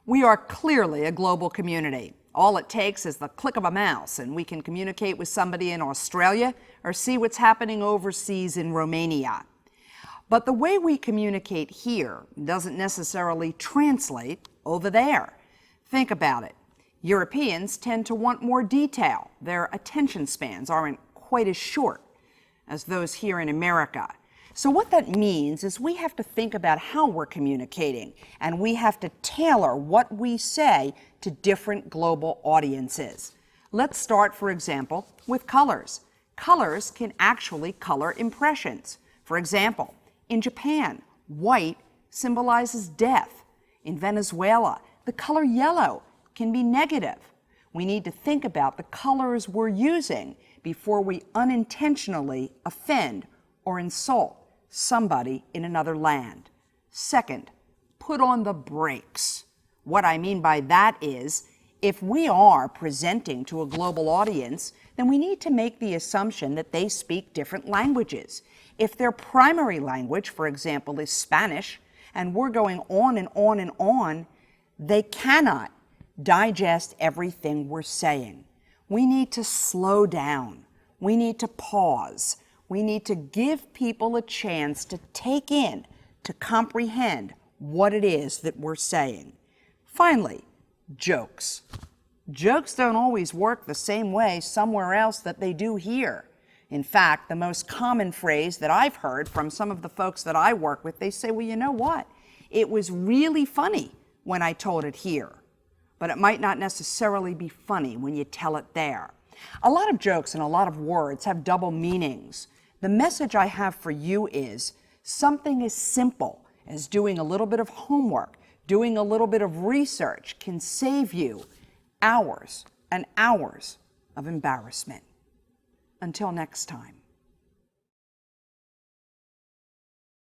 We are clearly a global community. All it takes is the click of a mouse, and we can communicate with somebody in Australia or see what's happening overseas in Romania. But the way we communicate here doesn't necessarily translate over there. Think about it. Europeans tend to want more detail. Their attention spans aren't quite as short as those here in America. So what that means is we have to think about how we're communicating, and we have to tailor what we say to different global audiences. Let's start, for example, with colors. Colors can actually color impressions. For example, in Japan, white symbolizes death. In Venezuela, the color yellow can be negative. We need to think about the colors we're using before we unintentionally offend or insult somebody in another land. Second, put on the brakes. What I mean by that is, if we are presenting to a global audience, then we need to make the assumption that they speak different languages. If their primary language, for example, is Spanish, and we're going on and on and on, they cannot digest everything we're saying. We need to slow down. We need to pause. We need to give people a chance to take in, to comprehend what it is that we're saying. Finally, jokes. Jokes don't always work the same way somewhere else that they do here. In fact, the most common phrase that I've heard from some of the folks that I work with, they say, well, you know what? It was really funny when I told it here, but it might not necessarily be funny when you tell it there. A lot of jokes and a lot of words have double meanings. The message I have for you is something as simple as doing a little bit of homework, doing a little bit of research can save you hours and hours of embarrassment. Until next time.